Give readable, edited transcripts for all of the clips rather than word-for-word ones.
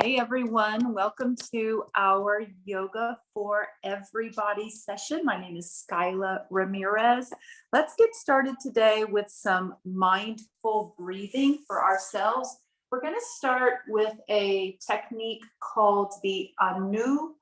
Hey everyone, welcome to our Yoga for Everybody session. My name is Skyla Ramirez. Let's get started today with some mindful breathing for ourselves. We're going to start with a technique called the Anuloma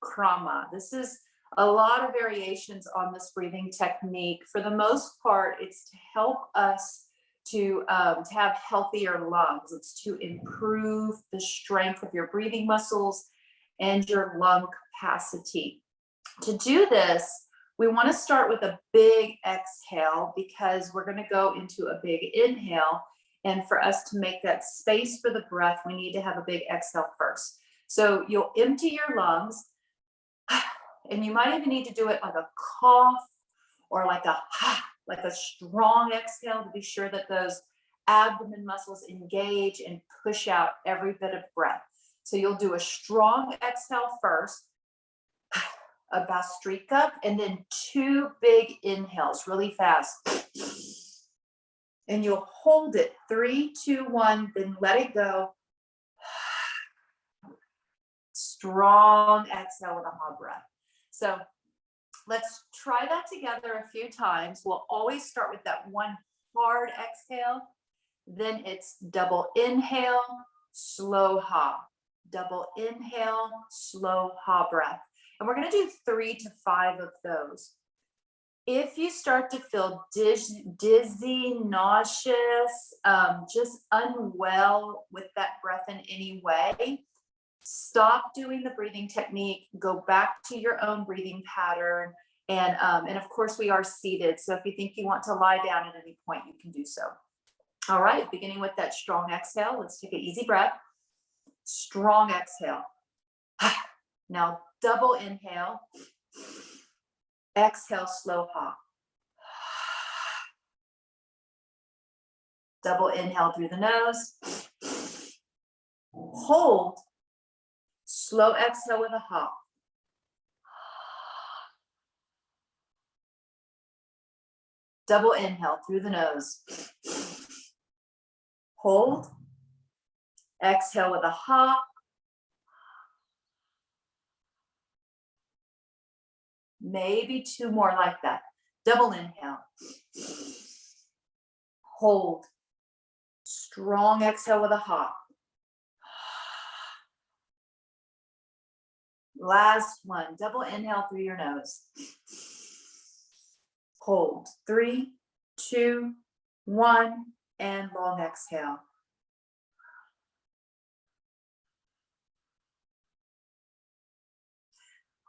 Krama. This is a lot of variations on this breathing technique. For the most part, it's to help us to have healthier lungs. It's to improve the strength of your breathing muscles and your lung capacity. To do this, we want to start with a big exhale because we're going to go into a big inhale. And for us to make that space for the breath, we need to have a big exhale first. So you'll empty your lungs, and you might even need to do it like a cough or like a strong exhale to be sure that those abdomen muscles engage and push out every bit of breath. So you'll do a strong exhale first, a Bhastrika, and then two big inhales really fast. And you'll hold it 3, 2, 1, then let it go. Strong exhale with a hot breath. So let's try that together a few times. We'll always start with that one hard exhale. Then it's double inhale, slow ha. Double inhale, slow ha breath. And we're going to do 3 to 5 of those. If you start to feel dizzy, nauseous, just unwell with that breath in any way, stop doing the breathing technique, go back to your own breathing pattern. And of course we are seated. So if you think you want to lie down at any point, you can do so. All right, beginning with that strong exhale, let's take an easy breath. Strong exhale. Now double inhale. Exhale, slow ha. Double inhale through the nose. Hold. Slow exhale with a ha. Double inhale through the nose. Hold. Exhale with a ha. Maybe 2 more like that. Double inhale. Hold. Strong exhale with a ha. Last one. Double inhale through your nose. Hold. 3, 2, 1, and long exhale.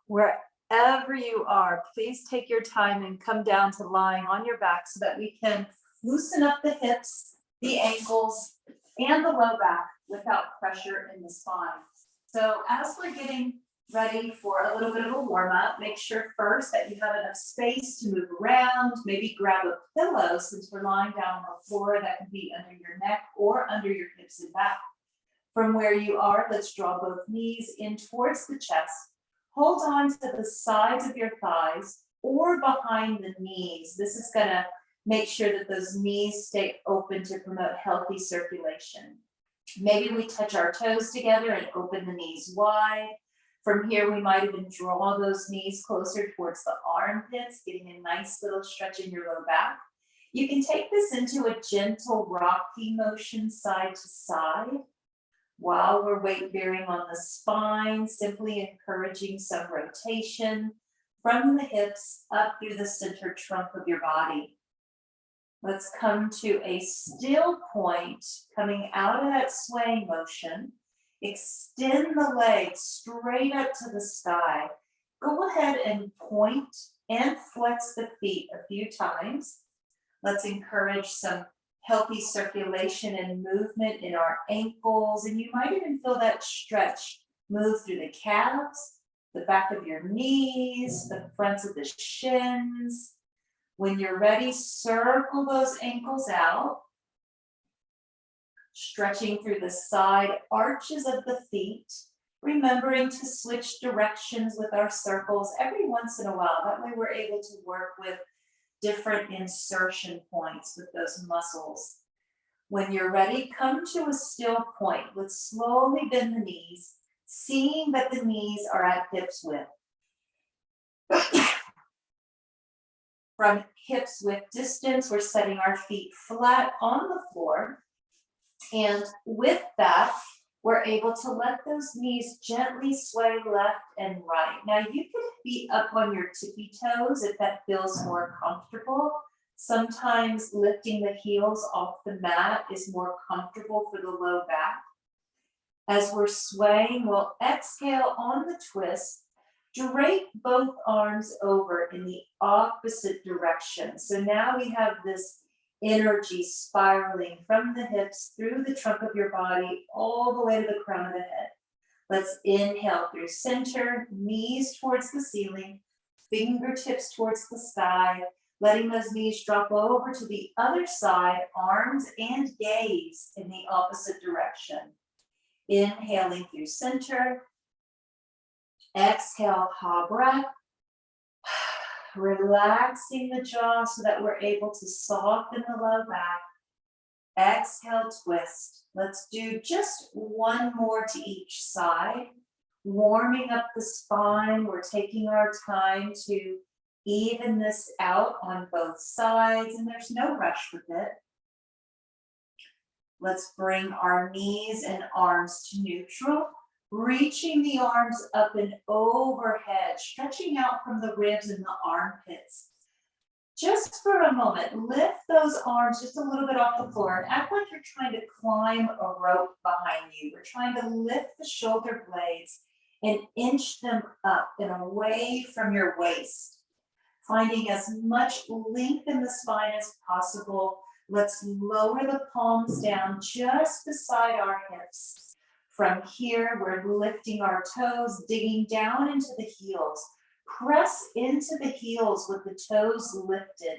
Wherever you are, please take your time and come down to lying on your back so that we can loosen up the hips, the ankles, and the low back without pressure in the spine. So as we're getting ready for a little bit of a warm up, make sure first that you have enough space to move around. Maybe grab a pillow since we're lying down on the floor. That can be under your neck or under your hips and back. From where you are, let's draw both knees in towards the chest. Hold on to the sides of your thighs or behind the knees. This is going to make sure that those knees stay open to promote healthy circulation. Maybe we touch our toes together and open the knees wide. From here, we might even draw those knees closer towards the armpits, getting a nice little stretch in your low back. You can take this into a gentle rocky motion side to side. While we're weight bearing on the spine, simply encouraging some rotation from the hips up through the center trunk of your body. Let's come to a still point, coming out of that swaying motion. Extend the legs straight up to the sky. Go ahead and point and flex the feet a few times. Let's encourage some healthy circulation and movement in our ankles. And you might even feel that stretch move through the calves, the back of your knees, the fronts of the shins. When you're ready, circle those ankles out, stretching through the side arches of the feet, remembering to switch directions with our circles every once in a while. That way we're able to work with different insertion points with those muscles. When you're ready, come to a still point. Let's slowly bend the knees, seeing that the knees are at hips width. From hips width distance, we're setting our feet flat on the floor. And with that, we're able to let those knees gently sway left and right. Now you can be up on your tippy toes if that feels more comfortable. Sometimes lifting the heels off the mat is more comfortable for the low back. As we're swaying, we'll exhale on the twist, drape both arms over in the opposite direction. So now we have this energy spiraling from the hips through the trunk of your body all the way to the crown of the head. Let's inhale through center, knees towards the ceiling, fingertips towards the sky, letting those knees drop over to the other side, arms and gaze in the opposite direction. Inhaling through center, exhale, ha breath. Relaxing the jaw so that we're able to soften the low back. Exhale, twist. Let's do just one more to each side. Warming up the spine. We're taking our time to even this out on both sides, and there's no rush with it. Let's bring our knees and arms to neutral. Reaching the arms up and overhead, stretching out from the ribs and the armpits. Just for a moment, lift those arms just a little bit off the floor and act like you're trying to climb a rope behind you. We're trying to lift the shoulder blades and inch them up and away from your waist. Finding as much length in the spine as possible. Let's lower the palms down just beside our hips. From here, we're lifting our toes, digging down into the heels. Press into the heels with the toes lifted,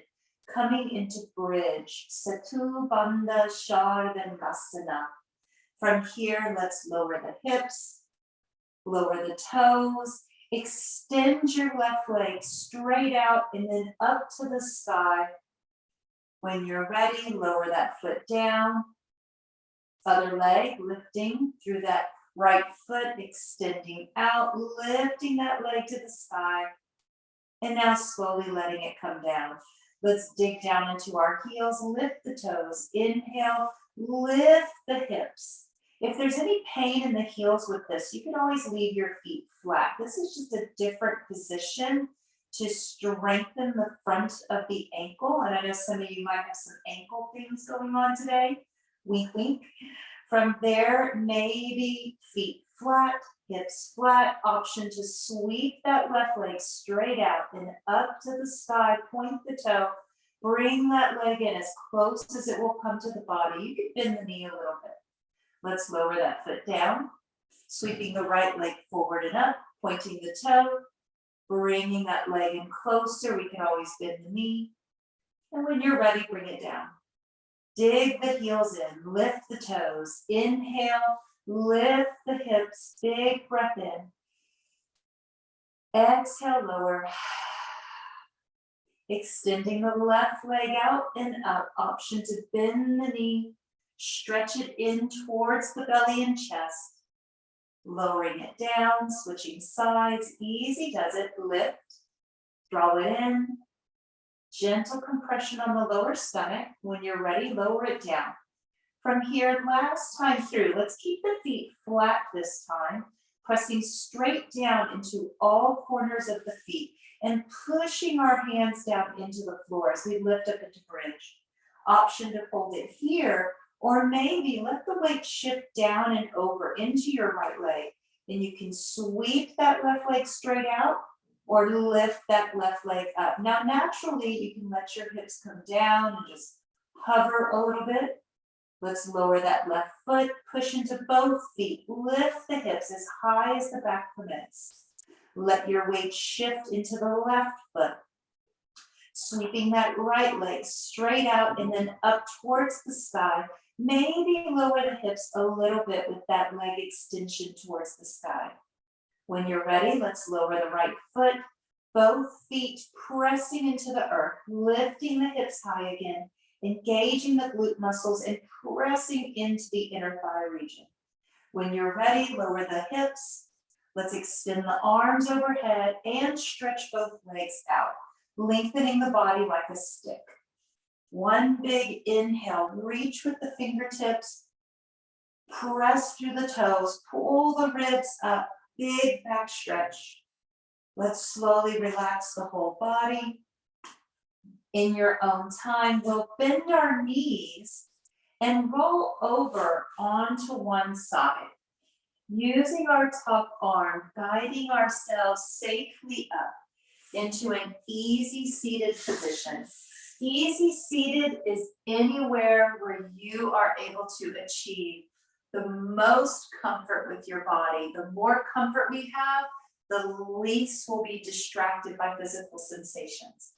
coming into bridge. Setu Bandha Shavasana. From here, let's lower the hips, lower the toes, extend your left leg straight out and then up to the sky. When you're ready, lower that foot down. Other leg lifting through that right foot, extending out, lifting that leg to the sky. And now slowly letting it come down. Let's dig down into our heels, lift the toes. Inhale, lift the hips. If there's any pain in the heels with this, you can always leave your feet flat. This is just a different position to strengthen the front of the ankle. And I know some of you might have some ankle things going on today. Wink, wink. From there, maybe feet flat, hips flat, option to sweep that left leg straight out and up to the sky, point the toe, bring that leg in as close as it will come to the body. You can bend the knee a little bit. Let's lower that foot down, sweeping the right leg forward and up, pointing the toe, bringing that leg in closer. We can always bend the knee. And when you're ready, bring it down. Dig the heels in, lift the toes. Inhale, lift the hips, big breath in. Exhale, lower. Extending the left leg out and up. Option to bend the knee, stretch it in towards the belly and chest. Lowering it down, switching sides. Easy does it. Lift, draw it in. Gentle compression on the lower stomach. When you're ready, lower it down. From here, last time through, let's keep the feet flat this time, pressing straight down into all corners of the feet and pushing our hands down into the floor as we lift up into bridge. Option to hold it here, or maybe let the weight shift down and over into your right leg. Then you can sweep that left leg straight out or lift that left leg up. Now, naturally, you can let your hips come down and just hover a little bit. Let's lower that left foot, push into both feet, lift the hips as high as the back permits. Let your weight shift into the left foot. Sweeping that right leg straight out and then up towards the sky. Maybe lower the hips a little bit with that leg extension towards the sky. When you're ready, let's lower the right foot, both feet pressing into the earth, lifting the hips high again. engaging the glute muscles and pressing into the inner thigh region. When you're ready, lower the hips. Let's extend the arms overhead and stretch both legs out, lengthening the body like a stick. One big inhale, reach with the fingertips, press through the toes, pull the ribs up, big back stretch. Let's slowly relax the whole body. In your own time, we'll bend our knees and roll over onto one side, using our top arm, guiding ourselves safely up into an easy seated position. Easy seated is anywhere where you are able to achieve the most comfort with your body. The more comfort we have, the least we'll be distracted by physical sensations.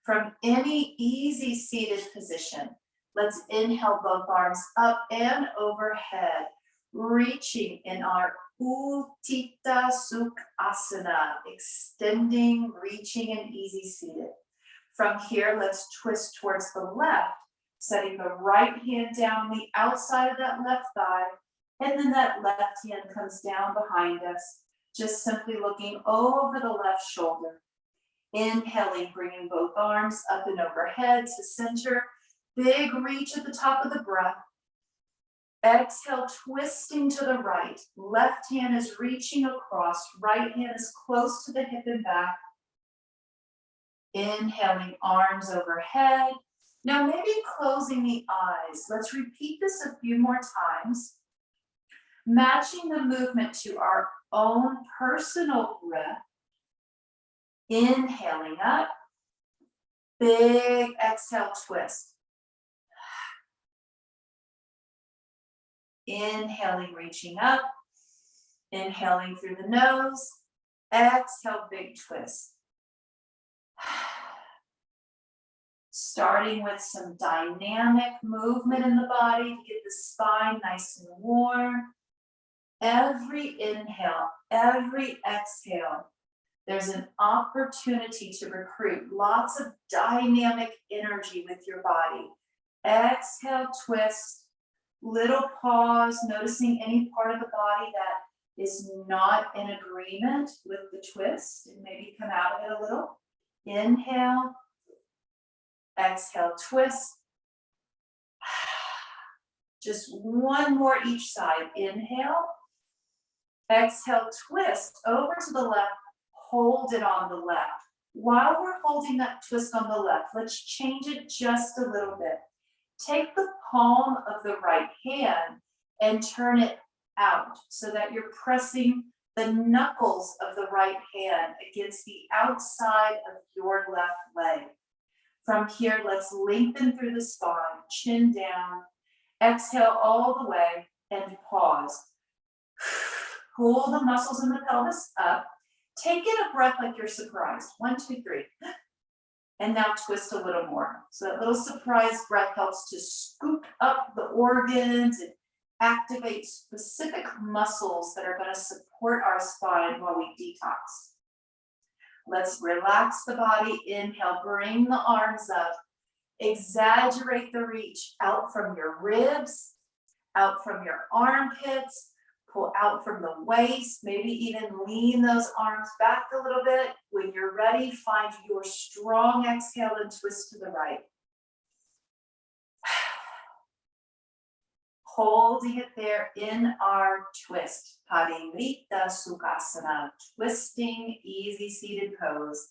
From any easy seated position, let's inhale both arms up and overhead, reaching in our Utthita Sukhasana, extending, reaching, and easy seated. From here, let's twist towards the left, setting the right hand down the outside of that left thigh, and then that left hand comes down behind us, just simply looking over the left shoulder. Inhaling, bringing both arms up and overhead to center. Big reach at the top of the breath. Exhale, twisting to the right. Left hand is reaching across. Right hand is close to the hip and back. Inhaling, arms overhead. Now maybe closing the eyes. Let's repeat this a few more times. Matching the movement to our own personal breath. Inhaling up. Big exhale, twist. Inhaling, reaching up. Inhaling through the nose. Exhale, big twist. Starting with some dynamic movement in the body to get the spine nice and warm. Every inhale, every exhale, there's an opportunity to recruit lots of dynamic energy with your body. Exhale, twist. Little pause, noticing any part of the body that is not in agreement with the twist, and maybe come out of it a little. Inhale, exhale, twist. Just one more each side. Inhale, exhale, twist over to the left, hold it on the left. While we're holding that twist on the left, let's change it just a little bit. Take the palm of the right hand and turn it out so that you're pressing the knuckles of the right hand against the outside of your left leg. From here, let's lengthen through the spine, chin down, exhale all the way, and pause. Pull the muscles in the pelvis up. Take in a breath like you're surprised. 1, 2, 3. And now twist a little more. So that little surprise breath helps to scoop up the organs and activate specific muscles that are going to support our spine while we detox. Let's relax the body. Inhale, bring the arms up. Exaggerate the reach out from your ribs, out from your armpits. Pull out from the waist, maybe even lean those arms back a little bit. When you're ready, find your strong exhale and twist to the right. Holding it there in our twist. Parinvrita Sukhasana, twisting, easy seated pose.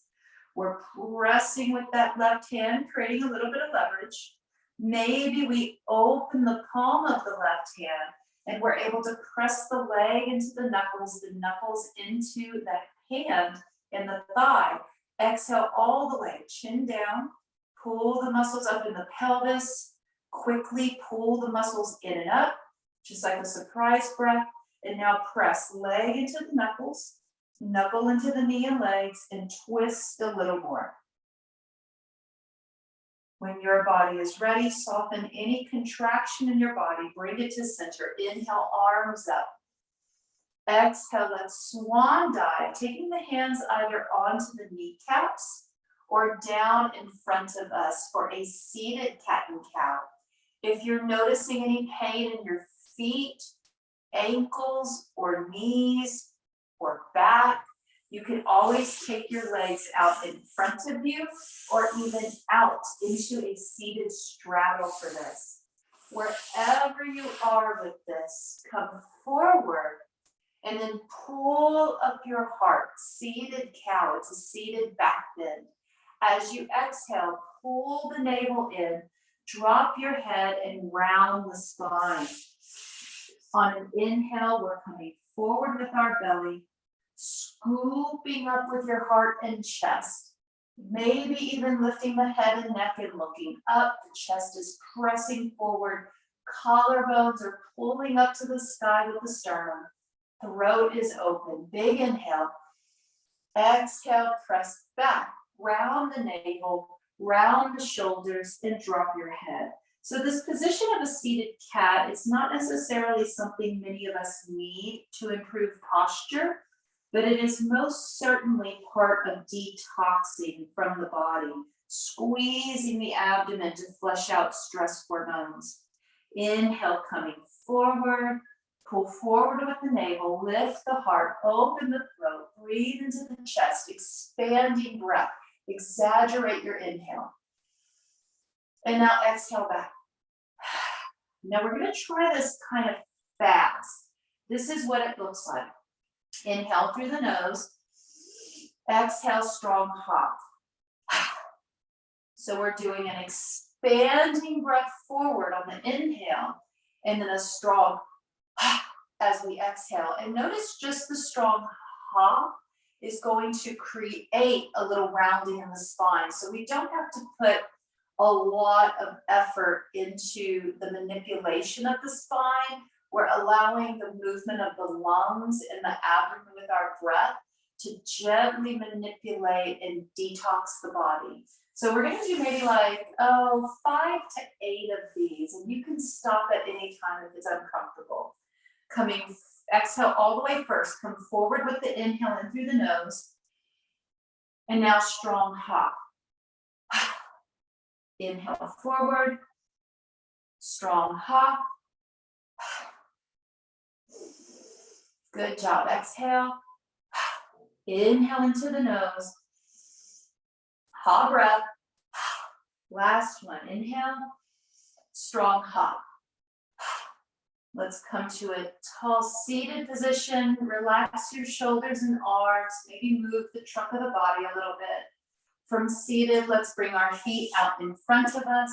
We're pressing with that left hand, creating a little bit of leverage. Maybe we open the palm of the left hand and we're able to press the leg into the knuckles into the hand and the thigh. Exhale all the way, chin down, pull the muscles up in the pelvis, quickly pull the muscles in and up, just like a surprise breath. And now press leg into the knuckles, knuckle into the knee and legs, and twist a little more. When your body is ready, soften any contraction in your body. Bring it to center. Inhale, arms up. Exhale, let's swan dive, taking the hands either onto the kneecaps or down in front of us for a seated cat and cow. If you're noticing any pain in your feet, ankles, or knees, or back, you can always take your legs out in front of you or even out into a seated straddle for this. Wherever you are with this, come forward and then pull up your heart. Seated cow, it's a seated back bend. As you exhale, pull the navel in, drop your head and round the spine. On an inhale, we're coming forward with our belly, scooping up with your heart and chest. Maybe even lifting the head and neck and looking up. The chest is pressing forward. Collarbones are pulling up to the sky with the sternum. Throat is open. Big inhale. Exhale, press back. Round the navel, round the shoulders, and drop your head. So this position of a seated cat is not necessarily something many of us need to improve posture, but it is most certainly part of detoxing from the body, squeezing the abdomen to flush out stress hormones. Inhale, coming forward, pull forward with the navel, lift the heart, open the throat, breathe into the chest, expanding breath, exaggerate your inhale. And now exhale back. Now we're going to try this kind of fast. This is what it looks like. Inhale through the nose, exhale, strong hop. So we're doing an expanding breath forward on the inhale, and then a strong as we exhale. And notice just the strong hop is going to create a little rounding in the spine. So we don't have to put a lot of effort into the manipulation of the spine. We're allowing the movement of the lungs and the abdomen with our breath to gently manipulate and detox the body. So we're going to do maybe like 5 to 8 of these, and you can stop at any time if it's uncomfortable. Exhale all the way first. Come forward with the inhale in through the nose. And now strong hop. Inhale forward. Strong hop. Good job. Exhale. Inhale into the nose. Ha breath. Last one. Inhale. Strong hop. Let's come to a tall seated position. Relax your shoulders and arms. Maybe move the trunk of the body a little bit. From seated, let's bring our feet out in front of us.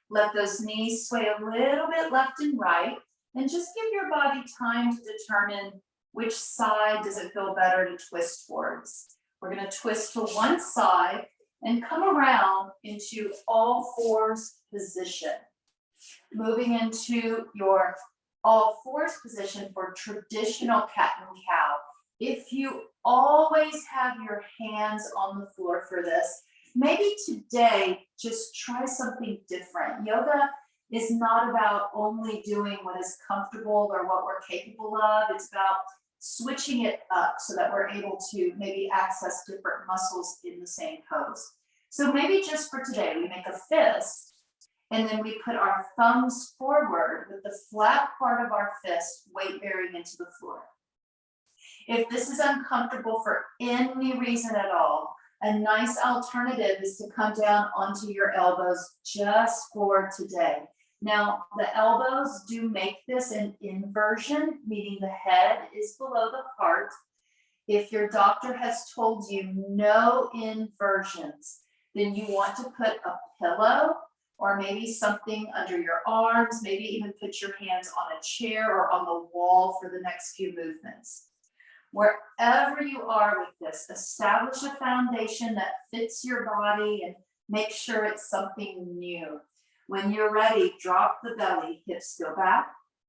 Let those knees sway a little bit left and right. And just give your body time to determine which side does it feel better to twist towards. We're going to twist to one side and come around into all fours position. Moving into your all fours position for traditional cat and cow. If you always have your hands on the floor for this, maybe today just try something different. Yoga is not about only doing what is comfortable or what we're capable of. It's about switching it up so that we're able to maybe access different muscles in the same pose. So maybe just for today, we make a fist, and then we put our thumbs forward with the flat part of our fist weight bearing into the floor. If this is uncomfortable for any reason at all, a nice alternative is to come down onto your elbows just for today. Now, the elbows do make this an inversion, meaning the head is below the heart. If your doctor has told you no inversions, then you want to put a pillow or maybe something under your arms, maybe even put your hands on a chair or on the wall for the next few movements. Wherever you are with this, establish a foundation that fits your body and make sure it's something new. When you're ready, drop the belly, hips go back,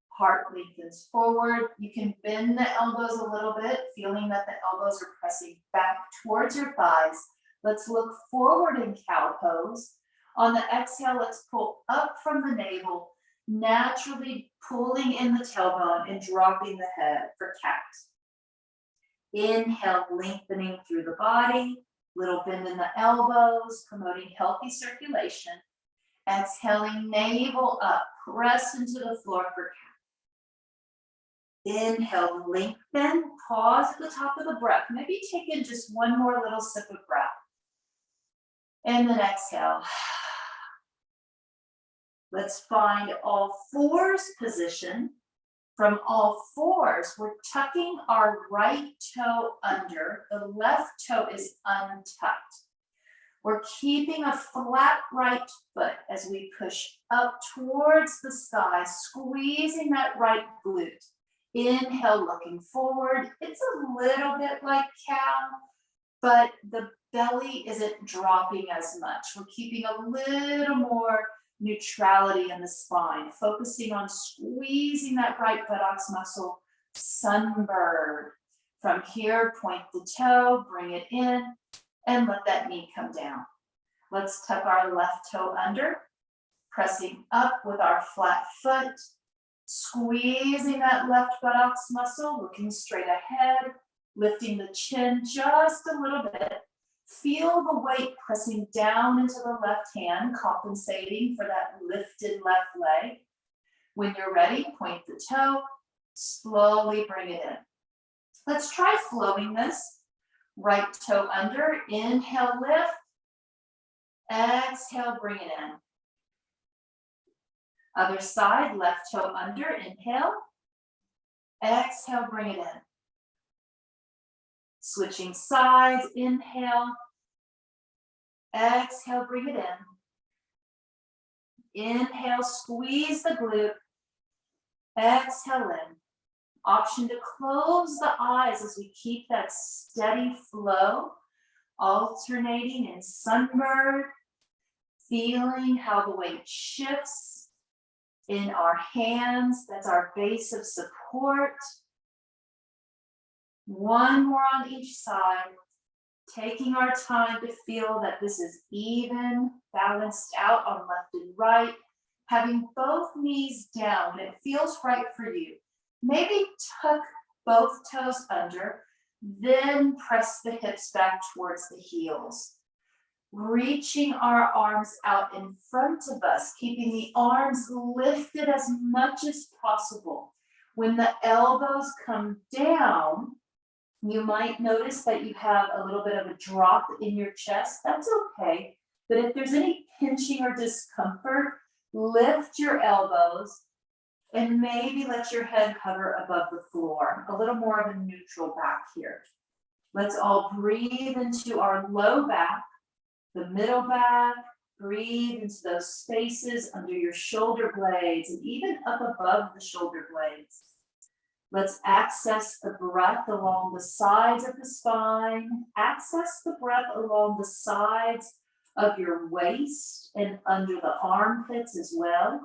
heart lengthens forward. You can bend the elbows a little bit, feeling that the elbows are pressing back towards your thighs. Let's look forward in cow pose. On the exhale, let's pull up from the navel, naturally pulling in the tailbone and dropping the head for cat. Inhale, lengthening through the body. Little bend in the elbows, promoting healthy circulation. Exhaling, navel up, press into the floor for cat. Inhale, lengthen, pause at the top of the breath. Maybe take in just one more little sip of breath. And then exhale. Let's find all fours position. From all fours, we're tucking our right toe under. The left toe is untucked. We're keeping a flat right foot as we push up towards the sky, squeezing that right glute. Inhale, looking forward. It's a little bit like cow, but the belly isn't dropping as much. We're keeping a little more neutrality in the spine, focusing on squeezing that right buttocks muscle, sunbird. From here, point the toe, bring it in, and let that knee come down. Let's tuck our left toe under, pressing up with our flat foot, squeezing that left buttocks muscle, looking straight ahead, lifting the chin just a little bit. Feel the weight pressing down into the left hand, compensating for that lifted left leg. When you're ready, point the toe, slowly bring it in. Let's try flowing this. Right toe under, inhale, lift. Exhale, bring it in. Other side, left toe under, inhale. Exhale, bring it in. Switching sides, inhale. Exhale, bring it in. Inhale, squeeze the glute. Exhale in. Option to close the eyes as we keep that steady flow, alternating in sunbird, feeling how the weight shifts in our hands. That's our base of support. One more on each side, taking our time to feel that this is even, balanced out on left and right, having both knees down. It feels right for you. Maybe tuck both toes under, then press the hips back towards the heels. Reaching our arms out in front of us, keeping the arms lifted as much as possible. When the elbows come down, you might notice that you have a little bit of a drop in your chest. That's okay. But if there's any pinching or discomfort, lift your elbows and maybe let your head hover above the floor. A little more of a neutral back here. Let's all breathe into our low back, the middle back. Breathe into those spaces under your shoulder blades and even up above the shoulder blades. Let's access the breath along the sides of the spine. Access the breath along the sides of your waist and under the armpits as well.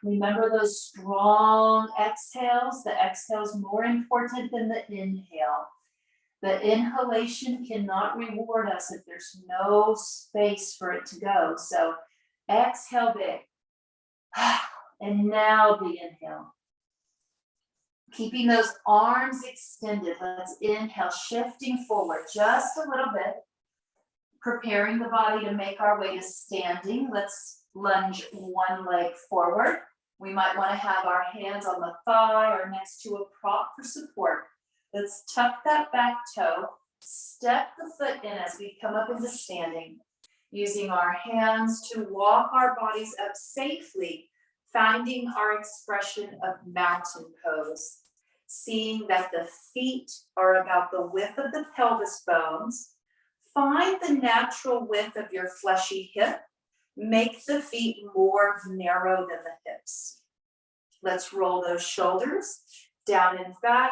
Remember those strong exhales. The exhale is more important than the inhale. The inhalation cannot reward us if there's no space for it to go. So exhale big. And now the inhale. Keeping those arms extended. Let's inhale, shifting forward just a little bit. Preparing the body to make our way to standing. Let's lunge one leg forward. We might want to have our hands on the thigh or next to a prop for support. Let's tuck that back toe. Step the foot in as we come up into standing. Using our hands to walk our bodies up safely, finding our expression of mountain pose. Seeing that the feet are about the width of the pelvis bones. Find the natural width of your fleshy hip. Make the feet more narrow than the hips. Let's roll those shoulders down and back.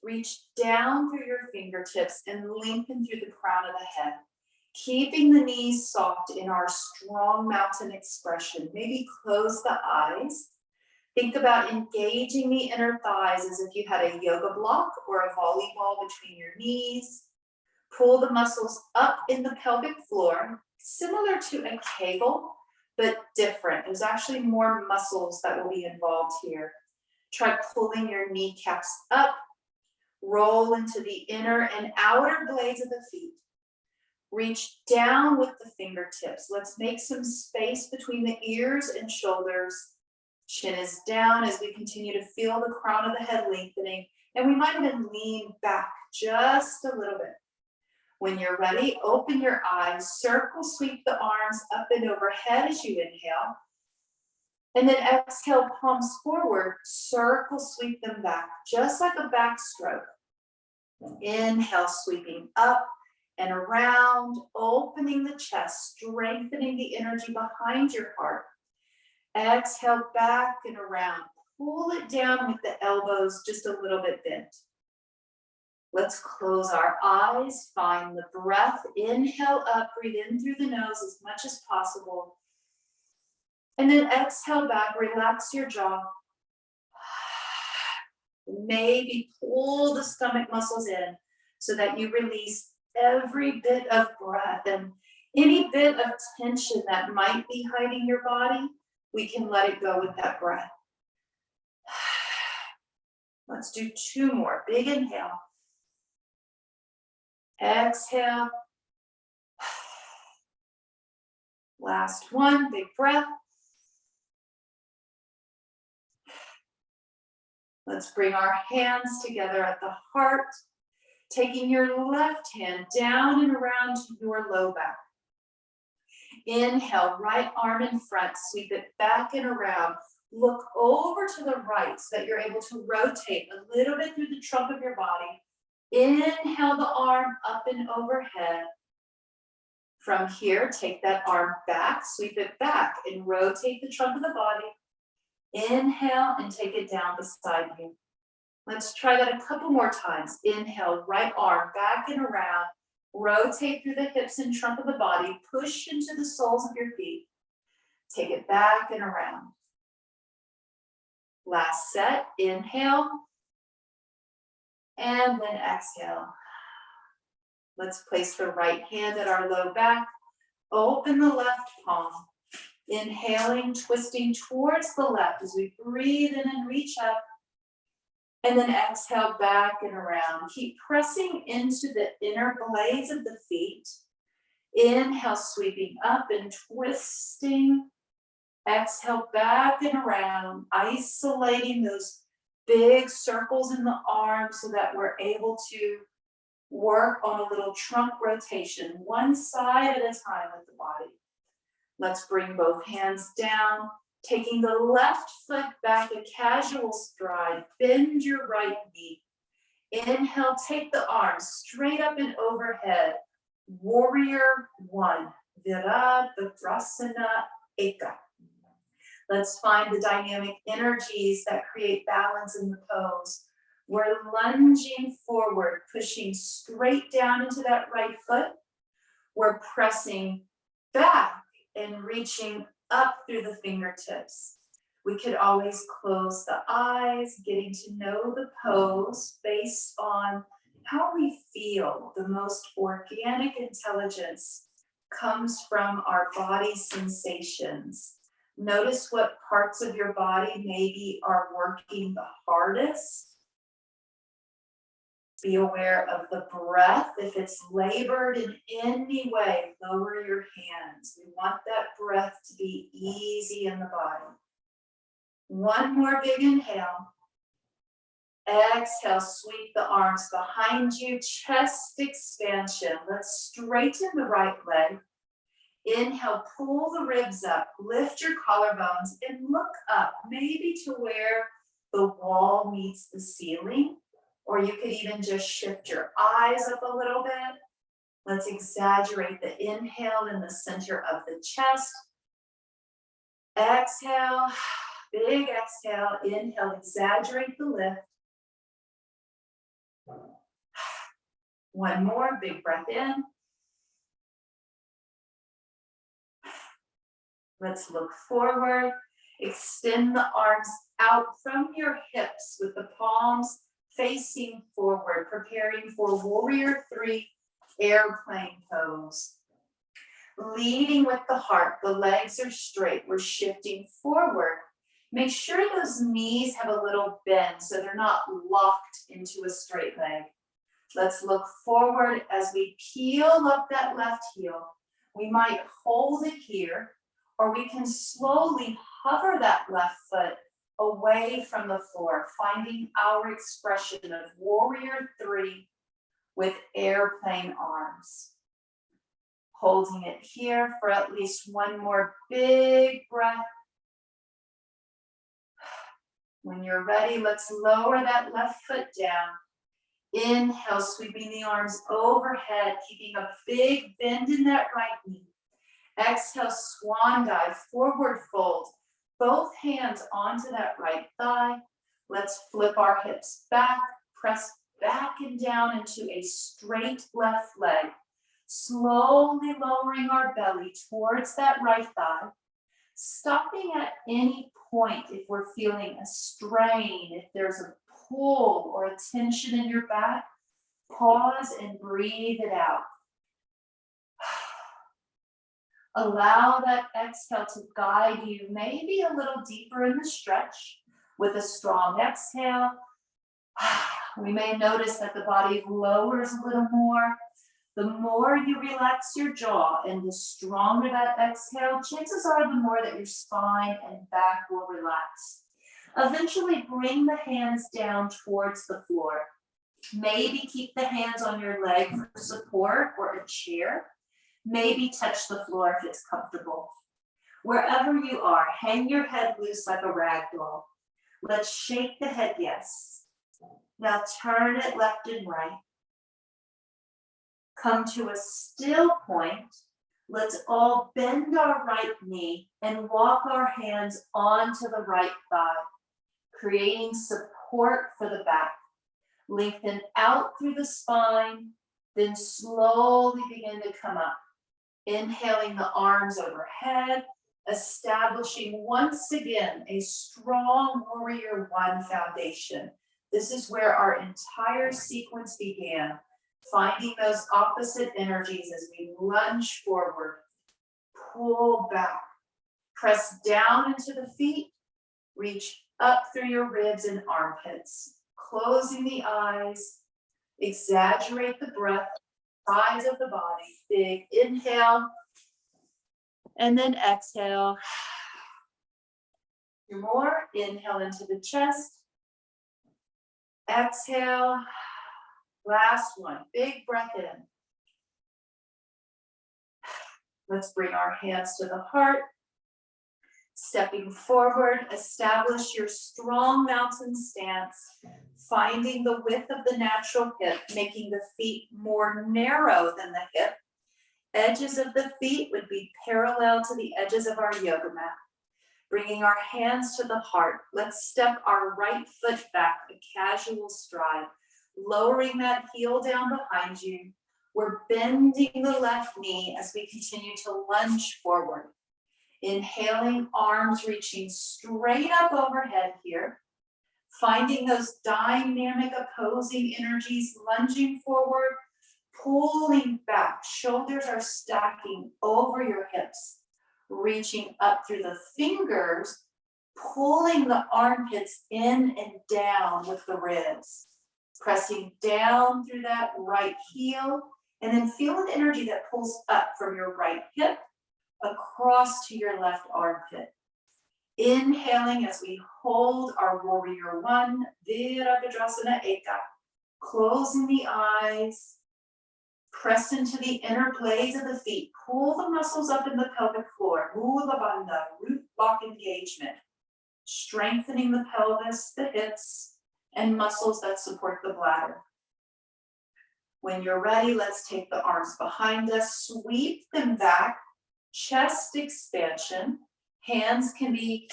Reach down through your fingertips and lengthen through the crown of the head. Keeping the knees soft in our strong mountain expression. Maybe close the eyes. Think about engaging the inner thighs as if you had a yoga block or a volleyball between your knees. Pull the muscles up in the pelvic floor, similar to a Kegel, but different. There's actually more muscles that will be involved here. Try pulling your kneecaps up. Roll into the inner and outer blades of the feet. Reach down with the fingertips. Let's make some space between the ears and shoulders. Chin is down as we continue to feel the crown of the head lengthening. And we might even lean back just a little bit. When you're ready, open your eyes, circle sweep the arms up and overhead as you inhale. And then exhale, palms forward, circle sweep them back, just like a backstroke. Inhale, sweeping up and around, opening the chest, strengthening the energy behind your heart. Exhale, back and around. Pull it down with the elbows just a little bit bent. Let's close our eyes, find the breath. Inhale up, breathe in through the nose as much as possible. And then exhale back, relax your jaw. Maybe pull the stomach muscles in so that you release every bit of breath and any bit of tension that might be hiding your body, we can let it go with that breath. Let's do 2 more. Big inhale. Exhale. Last one, big breath. Let's bring our hands together at the heart, taking your left hand down and around to your low back. Inhale, right arm in front, sweep it back and around. Look over to the right so that you're able to rotate a little bit through the trunk of your body. Inhale the arm up and overhead. From here, take that arm back, sweep it back, and rotate the trunk of the body. Inhale and take it down beside you. Let's try that a couple more times. Inhale, right arm back and around. Rotate through the hips and trunk of the body. Push into the soles of your feet. Take it back and around. Last set. Inhale. And then exhale. Let's place the right hand at our low back. Open the left palm. Inhaling, twisting towards the left as we breathe in and reach up. And then exhale back and around. Keep pressing into the inner blades of the feet. Inhale, sweeping up and twisting. Exhale back and around, isolating those big circles in the arms so that we're able to work on a little trunk rotation, one side at a time with the body. Let's bring both hands down, taking the left foot back, a casual stride. Bend your right knee. Inhale, take the arms straight up and overhead. Warrior 1. Virabhadrasana Eka. Let's find the dynamic energies that create balance in the pose. We're lunging forward, pushing straight down into that right foot. We're pressing back and reaching up through the fingertips. We could always close the eyes, getting to know the pose based on how we feel. The most organic intelligence comes from our body sensations. Notice what parts of your body maybe are working the hardest. Be aware of the breath. If it's labored in any way, lower your hands. We want that breath to be easy in the body. One more big inhale. Exhale, sweep the arms behind you, chest expansion. Let's straighten the right leg. Inhale, pull the ribs up, lift your collarbones and look up, maybe to where the wall meets the ceiling, or you could even just shift your eyes up a little bit. Let's exaggerate the inhale in the center of the chest. Exhale, big exhale, inhale, exaggerate the lift. One more, big breath in. Let's look forward. Extend the arms out from your hips with the palms facing forward, preparing for Warrior 3 airplane pose. Leading with the heart, the legs are straight. We're shifting forward. Make sure those knees have a little bend so they're not locked into a straight leg. Let's look forward as we peel up that left heel. We might hold it here, or we can slowly hover that left foot away from the floor, finding our expression of warrior 3 with airplane arms. Holding it here for at least one more big breath. When you're ready, let's lower that left foot down. Inhale, sweeping the arms overhead, keeping a big bend in that right knee. Exhale, swan dive, forward fold. Both hands onto that right thigh. Let's flip our hips back, press back and down into a straight left leg. Slowly lowering our belly towards that right thigh. Stopping at any point if we're feeling a strain, if there's a pull or a tension in your back, pause and breathe it out. Allow that exhale to guide you maybe a little deeper in the stretch. With a strong exhale, we may notice that the body lowers a little more. The more you relax your jaw and the stronger that exhale, chances are the more that your spine and back will relax. Eventually bring the hands down towards the floor. Maybe keep the hands on your leg for support or a chair. Maybe touch the floor if it's comfortable. Wherever you are, hang your head loose like a rag doll. Let's shake the head yes. Now turn it left and right. Come to a still point. Let's all bend our right knee and walk our hands onto the right thigh, creating support for the back. Lengthen out through the spine, then slowly begin to come up. Inhaling the arms overhead, establishing once again a strong warrior 1 foundation. This is where our entire sequence began. Finding those opposite energies as we lunge forward, pull back, press down into the feet, reach up through your ribs and armpits, closing the eyes, exaggerate the breath, sides of the body, big inhale, and then exhale. 2 more, inhale into the chest, exhale. Last one, big breath in. Let's bring our hands to the heart. Stepping forward, establish your strong mountain stance, finding the width of the natural hip, making the feet more narrow than the hip. Edges of the feet would be parallel to the edges of our yoga mat. Bringing our hands to the heart, let's step our right foot back, a casual stride. Lowering that heel down behind you. We're bending the left knee as we continue to lunge forward. Inhaling, arms reaching straight up overhead here. Finding those dynamic opposing energies, lunging forward, pulling back. Shoulders are stacking over your hips. Reaching up through the fingers, pulling the armpits in and down with the ribs. Pressing down through that right heel, and then feel an energy that pulls up from your right hip across to your left armpit. Inhaling as we hold our warrior 1, Virabhadrasana Eka. Closing the eyes, press into the inner blades of the feet, pull the muscles up in the pelvic floor, Mula Bandha, root block engagement, strengthening the pelvis, the hips, and muscles that support the bladder. When you're ready, let's take the arms behind us, sweep them back, chest expansion. Hands can be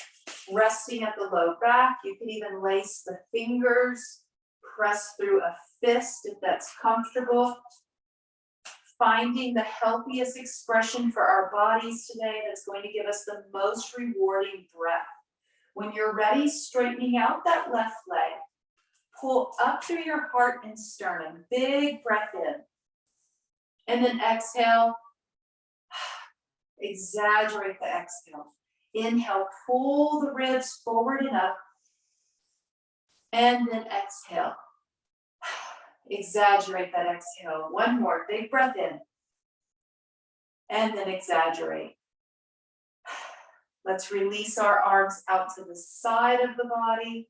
resting at the low back. You can even lace the fingers, press through a fist if that's comfortable. Finding the healthiest expression for our bodies today that's going to give us the most rewarding breath. When you're ready, straightening out that left leg. Pull up through your heart and sternum. Big breath in. And then exhale. Exaggerate the exhale. Inhale, pull the ribs forward and up. And then exhale. Exaggerate that exhale. One more, big breath in. And then exaggerate. Let's release our arms out to the side of the body,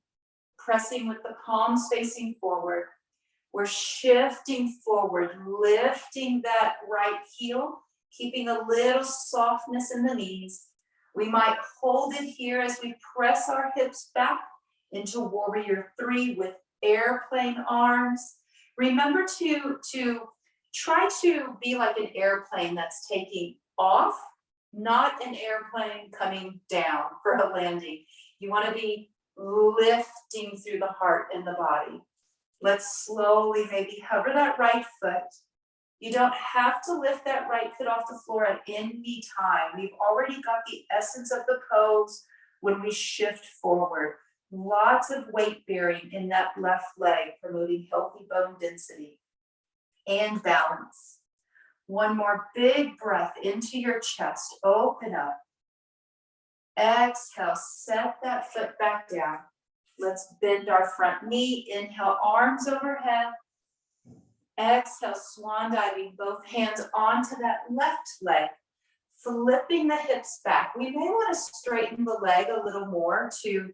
pressing with the palms facing forward. We're shifting forward, lifting that right heel, keeping a little softness in the knees. We might hold it here as we press our hips back into warrior 3 with airplane arms. Remember to try to be like an airplane that's taking off, not an airplane coming down for a landing. You want to be lifting through the heart and the body. Let's slowly maybe hover that right foot. You don't have to lift that right foot off the floor at any time. We've already got the essence of the pose when we shift forward. Lots of weight bearing in that left leg, promoting healthy bone density and balance. One more big breath into your chest. Open up. Exhale, set that foot back down. Let's bend our front knee. Inhale, arms overhead. Exhale, swan diving both hands onto that left leg, flipping the hips back. We may want to straighten the leg a little more to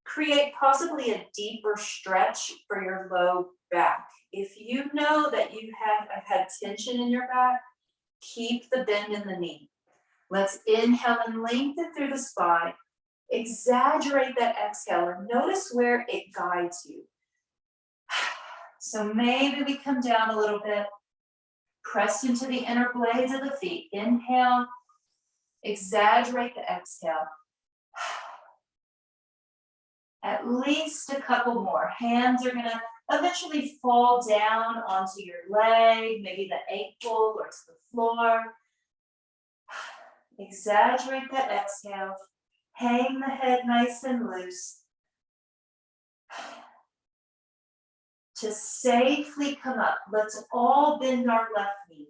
create possibly a deeper stretch for your low back. If you know that you have had tension in your back, keep the bend in the knee. Let's inhale and lengthen through the spine. Exaggerate that exhale and notice where it guides you. So maybe we come down a little bit, press into the inner blades of the feet. Inhale, exaggerate the exhale. At least a couple more. Hands are gonna eventually fall down onto your leg, maybe the ankle or to the floor. Exaggerate that exhale. Hang the head nice and loose. To safely come up, let's all bend our left knee,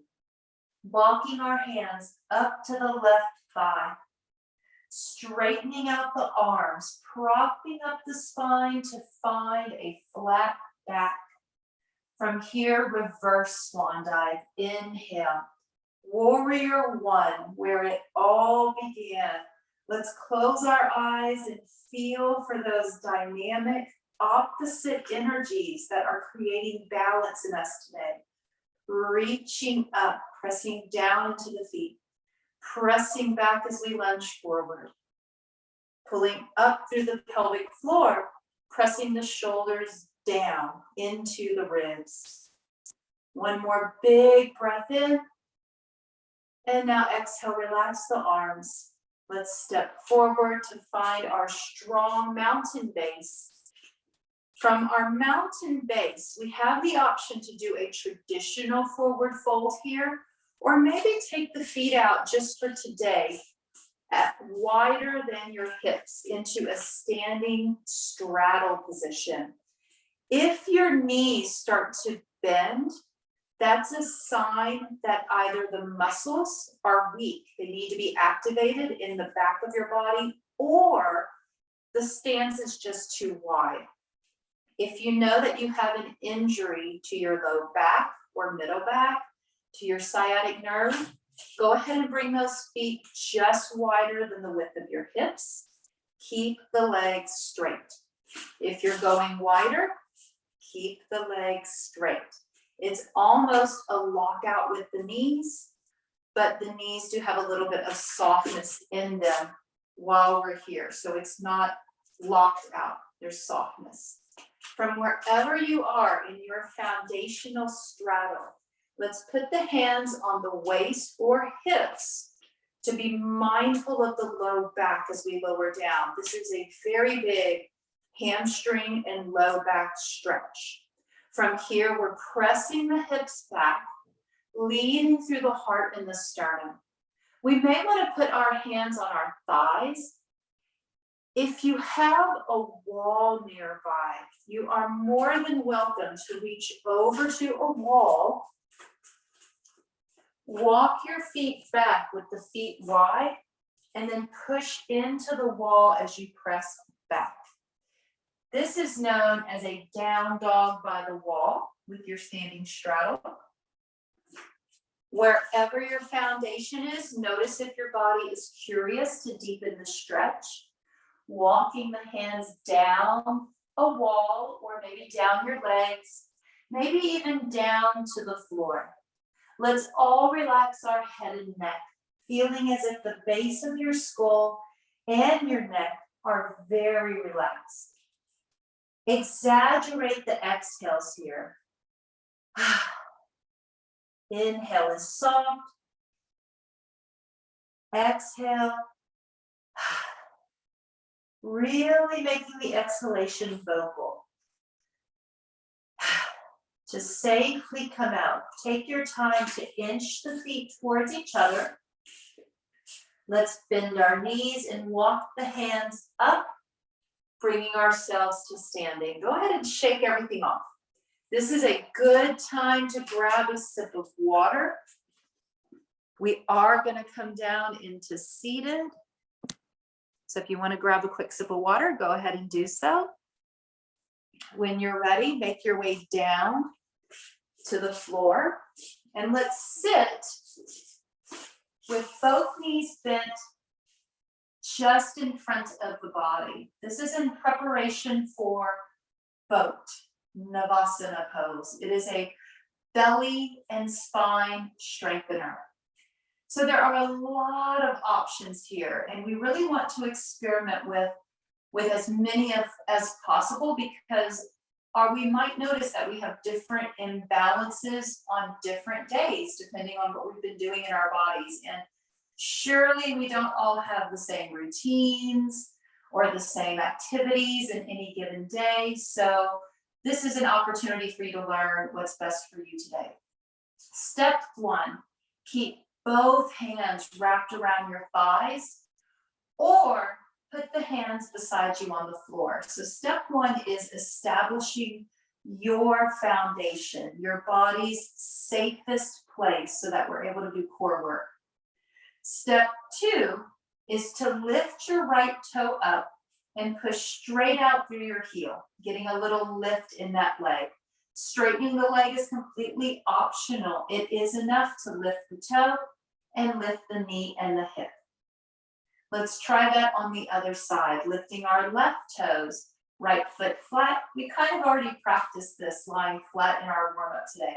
walking our hands up to the left thigh, straightening out the arms, propping up the spine to find a flat back. From here, reverse swan dive. Inhale, warrior 1, where it all began. Let's close our eyes and feel for those dynamic opposite energies that are creating balance in us today. Reaching up, pressing down into the feet, pressing back as we lunge forward, pulling up through the pelvic floor, pressing the shoulders down into the ribs. One more big breath in, and now exhale, relax the arms. Let's step forward to find our strong mountain base. From our mountain base, we have the option to do a traditional forward fold here, or maybe take the feet out just for today at wider than your hips into a standing straddle position. If your knees start to bend, that's a sign that either the muscles are weak, they need to be activated in the back of your body, or the stance is just too wide. If you know that you have an injury to your low back or middle back, to your sciatic nerve, go ahead and bring those feet just wider than the width of your hips. Keep the legs straight. If you're going wider, keep the legs straight. It's almost a lockout with the knees, but the knees do have a little bit of softness in them while we're here. So it's not locked out, there's softness. From wherever you are in your foundational straddle, let's put the hands on the waist or hips to be mindful of the low back as we lower down. This is a very big hamstring and low back stretch. From here, we're pressing the hips back, leading through the heart and the sternum. We may want to put our hands on our thighs. If you have a wall nearby, you are more than welcome to reach over to a wall. Walk your feet back with the feet wide and then push into the wall as you press back. This is known as a down dog by the wall with your standing straddle. Wherever your foundation is, notice if your body is curious to deepen the stretch, walking the hands down a wall or maybe down your legs, maybe even down to the floor. Let's all relax our head and neck, feeling as if the base of your skull and your neck are very relaxed. Exaggerate the exhales here. Inhale is soft. Exhale. Really making the exhalation vocal. To safely come out, take your time to inch the feet towards each other. Let's bend our knees and walk the hands up, bringing ourselves to standing. Go ahead and shake everything off. This is a good time to grab a sip of water. We are going to come down into seated. So if you want to grab a quick sip of water, go ahead and do so. When you're ready, make your way down to the floor. And let's sit with both knees bent just in front of the body. This is in preparation for boat, Navasana pose. It is a belly and spine strengthener. So there are a lot of options here, and we really want to experiment with as many as possible, because we might notice that we have different imbalances on different days, depending on what we've been doing in our bodies. And surely we don't all have the same routines or the same activities in any given day. So this is an opportunity for you to learn what's best for you today. Step one, keep both hands wrapped around your thighs, or put the hands beside you on the floor. So step one is establishing your foundation, your body's safest place, so that we're able to do core work. Step two is to lift your right toe up and push straight out through your heel, getting a little lift in that leg. Straightening the leg is completely optional. It is enough to lift the toe and lift the knee and the hip. Let's try that on the other side, lifting our left toes, right foot flat. We kind of already practiced this lying flat in our warm-up today.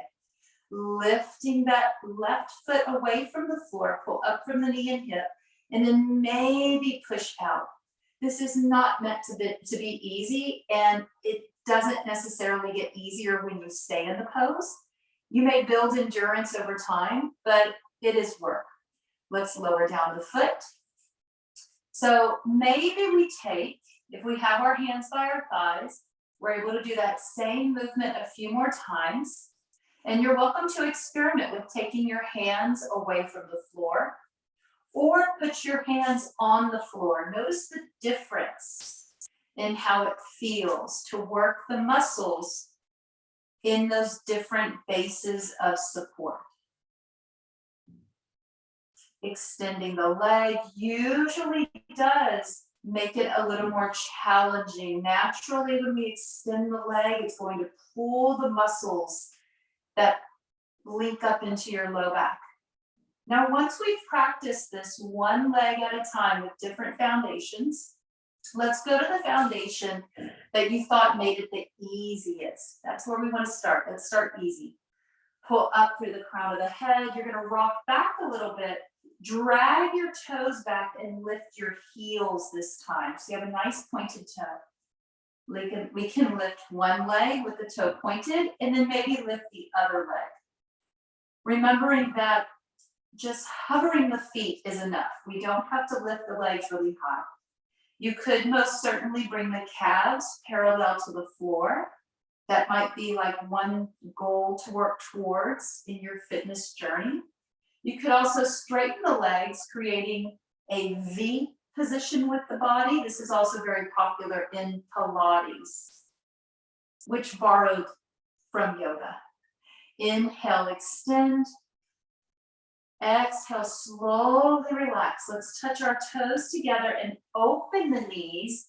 Lifting that left foot away from the floor, pull up from the knee and hip, and then maybe push out. This is not meant to be easy, and it doesn't necessarily get easier when you stay in the pose. You may build endurance over time, but it is work. Let's lower down the foot. So maybe we take, if we have our hands by our thighs, we're able to do that same movement a few more times. And you're welcome to experiment with taking your hands away from the floor, or put your hands on the floor. Notice the difference in how it feels to work the muscles in those different bases of support. Extending the leg usually does make it a little more challenging. Naturally, when we extend the leg, it's going to pull the muscles that link up into your low back. Now, once we've practiced this one leg at a time with different foundations, let's go to the foundation that you thought made it the easiest. That's where we want to start. Let's start easy. Pull up through the crown of the head. You're going to rock back a little bit. Drag your toes back and lift your heels this time. So you have a nice pointed toe. We can lift one leg with the toe pointed, and then maybe lift the other leg. Remembering that just hovering the feet is enough. We don't have to lift the legs really high. You could most certainly bring the calves parallel to the floor. That might be like one goal to work towards in your fitness journey. You could also straighten the legs, creating a V position with the body. This is also very popular in Pilates, which borrowed from yoga. Inhale, extend. Exhale, slowly relax. Let's touch our toes together and open the knees.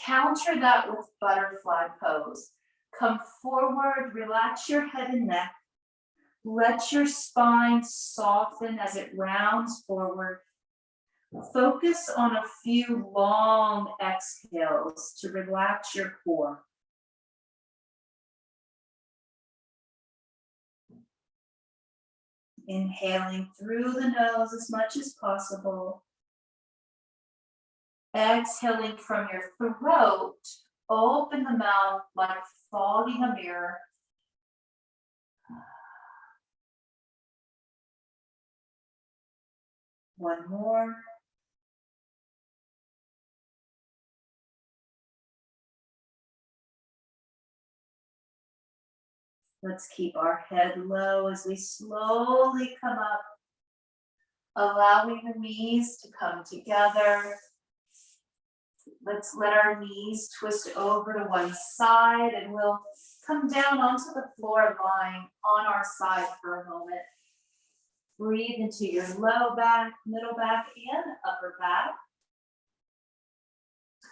Counter that with butterfly pose. Come forward, relax your head and neck. Let your spine soften as it rounds forward. Focus on a few long exhales to relax your core. Inhaling through the nose as much as possible. Exhaling from your throat, open the mouth like fogging a mirror. One more. Let's keep our head low as we slowly come up, allowing the knees to come together. Let's let our knees twist over to one side and we'll come down onto the floor lying on our side for a moment. Breathe into your low back, middle back, and upper back.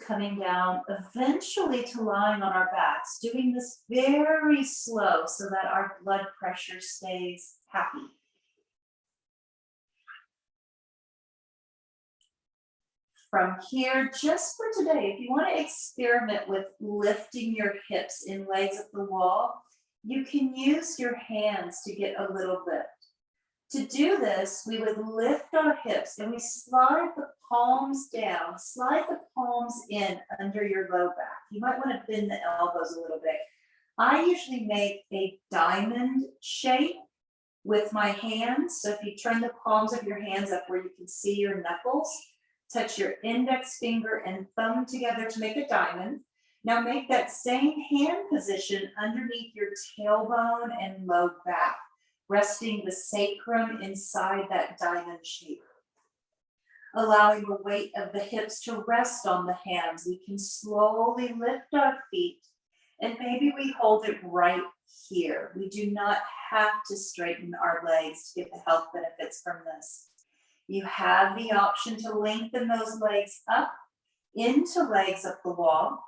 Coming down eventually to lying on our backs, doing this very slow so that our blood pressure stays happy. From here, just for today, if you want to experiment with lifting your hips in legs up the wall, you can use your hands to get a little lift. To do this, we would lift our hips and we slide the palms down, slide the palms in under your low back. You might want to bend the elbows a little bit. I usually make a diamond shape with my hands. So if you turn the palms of your hands up where you can see your knuckles, touch your index finger and thumb together to make a diamond. Now make that same hand position underneath your tailbone and low back, resting the sacrum inside that diamond shape. Allowing the weight of the hips to rest on the hands, we can slowly lift our feet and maybe we hold it right here. We do not have to straighten our legs to get the health benefits from this. You have the option to lengthen those legs up into legs up the wall.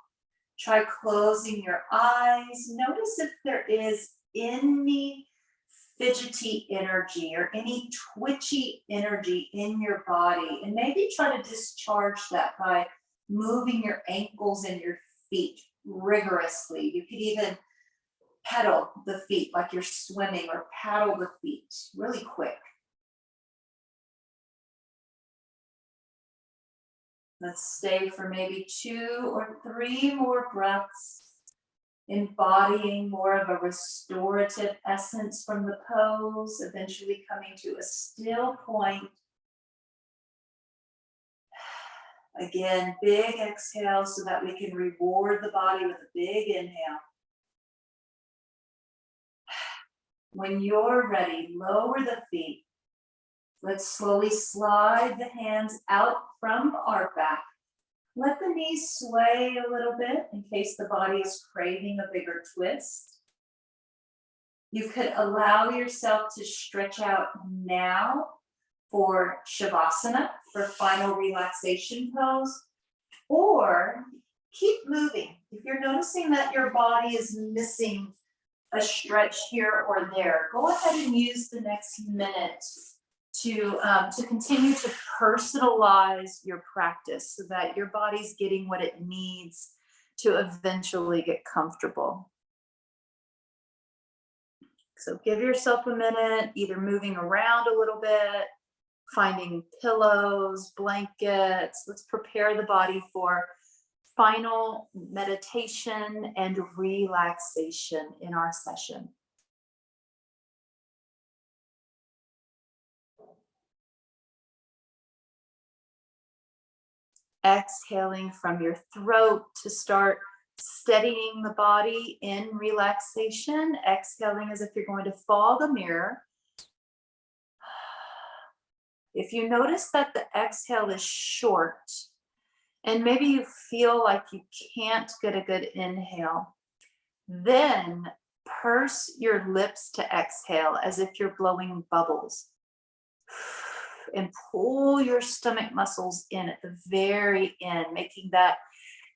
Try closing your eyes. Notice if there is any fidgety energy or any twitchy energy in your body, and maybe try to discharge that by moving your ankles and your feet rigorously. You could even pedal the feet like you're swimming, or paddle the feet really quick. Let's stay for maybe 2 or 3 more breaths, embodying more of a restorative essence from the pose, eventually coming to a still point. Again, big exhale so that we can reward the body with a big inhale. When you're ready, lower the feet. Let's slowly slide the hands out from our back. Let the knees sway a little bit in case the body is craving a bigger twist. You could allow yourself to stretch out now for Shavasana, for final relaxation pose, or keep moving. If you're noticing that your body is missing a stretch here or there, go ahead and use the next minute to continue to personalize your practice so that your body's getting what it needs to eventually get comfortable. So give yourself a minute, either moving around a little bit, finding pillows, blankets. Let's prepare the body for final meditation and relaxation in our session. Exhaling from your throat to start steadying the body in relaxation. Exhaling as if you're going to fog a mirror. If you notice that the exhale is short, and maybe you feel like you can't get a good inhale, then purse your lips to exhale as if you're blowing bubbles. And pull your stomach muscles in at the very end, making that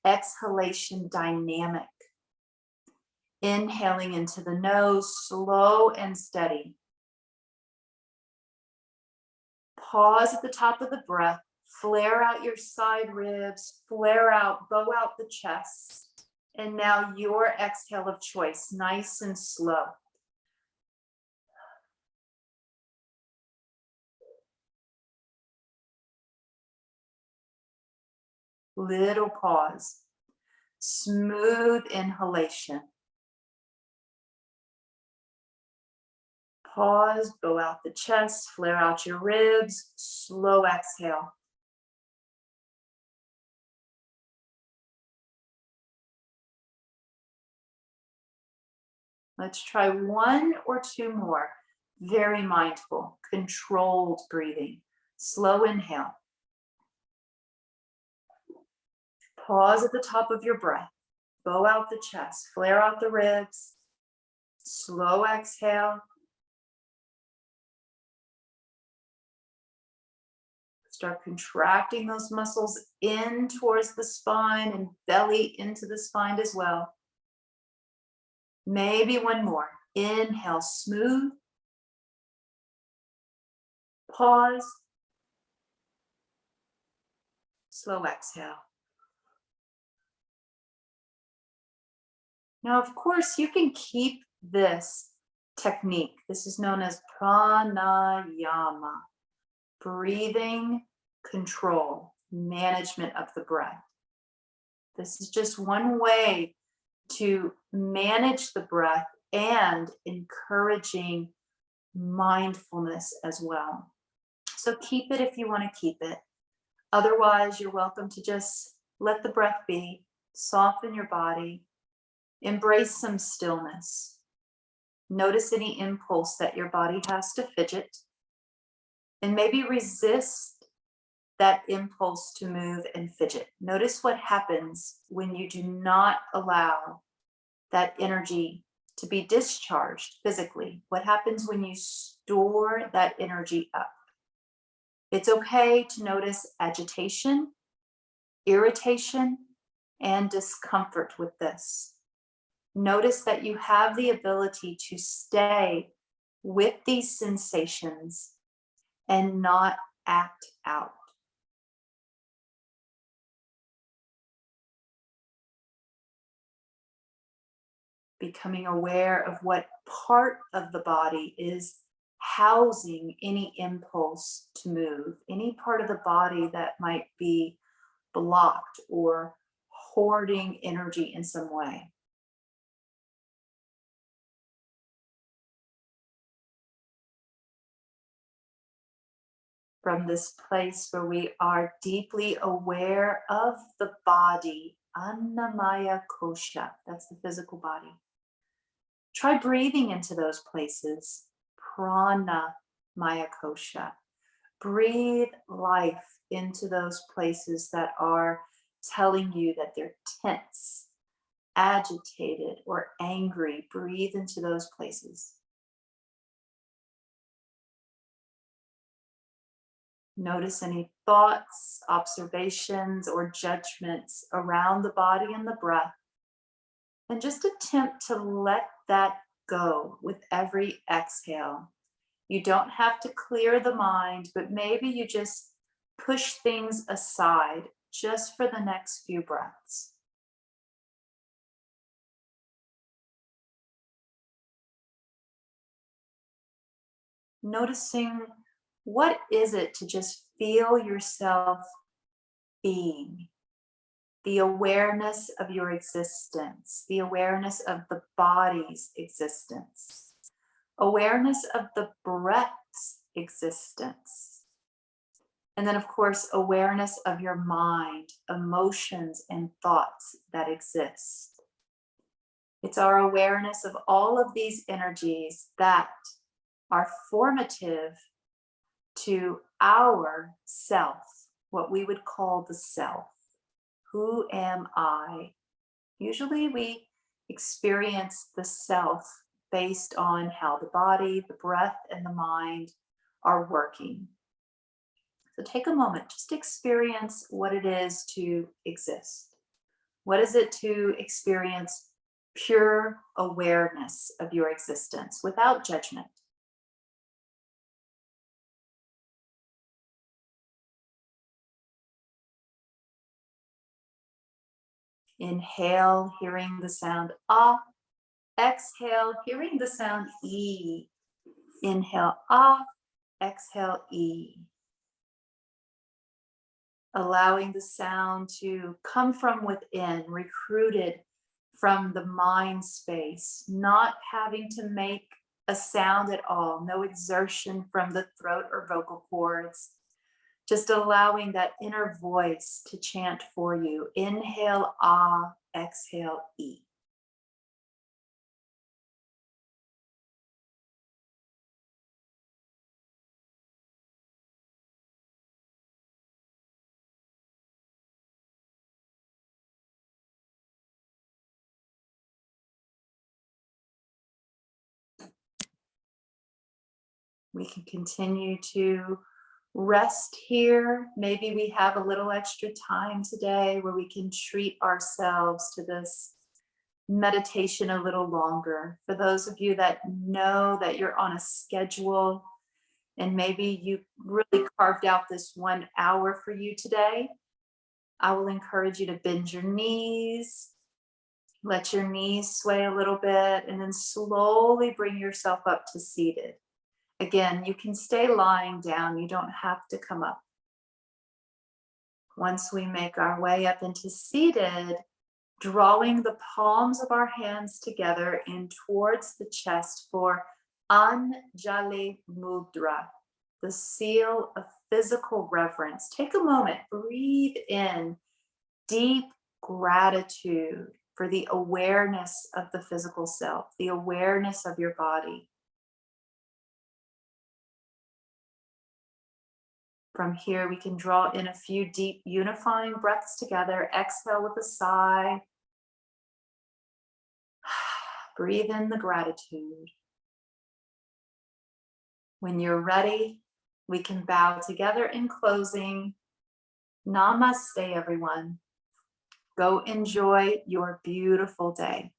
exhalation dynamic. Inhaling into the nose, slow and steady. Pause at the top of the breath, flare out your side ribs, flare out, bow out the chest. And now your exhale of choice, nice and slow. Little pause. Smooth inhalation. Pause, bow out the chest, flare out your ribs, slow exhale. Let's try one or two more. Very mindful, controlled breathing. Slow inhale. Pause at the top of your breath. Bow out the chest, flare out the ribs. Slow exhale. Start contracting those muscles in towards the spine and belly into the spine as well. Maybe one more. Inhale, smooth. Pause. Slow exhale. Now, of course, you can keep this technique. This is known as pranayama, breathing control, management of the breath. This is just one way to manage the breath and encouraging mindfulness as well. So keep it if you want to keep it. Otherwise, you're welcome to just let the breath be, soften your body, embrace some stillness. Notice any impulse that your body has to fidget, and maybe resist that impulse to move and fidget. Notice what happens when you do not allow that energy to be discharged physically. What happens when you store that energy up? It's okay to notice agitation, irritation, and discomfort with this. Notice that you have the ability to stay with these sensations and not act out. Becoming aware of what part of the body is housing any impulse to move, any part of the body that might be blocked or hoarding energy in some way. From this place where we are deeply aware of the body, Annamaya Kosha, that's the physical body. Try breathing into those places, Prana Maya Kosha. Breathe life into those places that are telling you that they're tense, agitated, or angry. Breathe into those places. Notice any thoughts, observations, or judgments around the body and the breath. And just attempt to let that go with every exhale. You don't have to clear the mind, but maybe you just push things aside just for the next few breaths. Noticing what is it to just feel yourself being, the awareness of your existence, the awareness of the body's existence, awareness of the breath's existence. And then, of course, awareness of your mind, emotions, and thoughts that exist. It's our awareness of all of these energies that are formative to our self, what we would call the self. Who am I? Usually we experience the self based on how the body, the breath, and the mind are working. So take a moment, just experience what it is to exist. What is it to experience pure awareness of your existence without judgment? Inhale, hearing the sound ah. Exhale, hearing the sound E. Inhale, ah. Exhale, E. Allowing the sound to come from within, recruited from the mind space, not having to make a sound at all, no exertion from the throat or vocal cords, just allowing that inner voice to chant for you. Inhale, ah, exhale, E. We can continue to rest here. Maybe we have a little extra time today where we can treat ourselves to this meditation a little longer. For those of you that know that you're on a schedule and maybe you really carved out this 1 hour for you today, I will encourage you to bend your knees, let your knees sway a little bit, and then slowly bring yourself up to seated. Again, you can stay lying down, you don't have to come up. Once we make our way up into seated, drawing the palms of our hands together in towards the chest for Anjali Mudra, the seal of physical reverence. Take a moment, breathe in deep gratitude for the awareness of the physical self, the awareness of your body. From here, we can draw in a few deep unifying breaths together. Exhale with a sigh. Breathe in the gratitude. When you're ready, we can bow together in closing. Namaste, everyone. Go enjoy your beautiful day.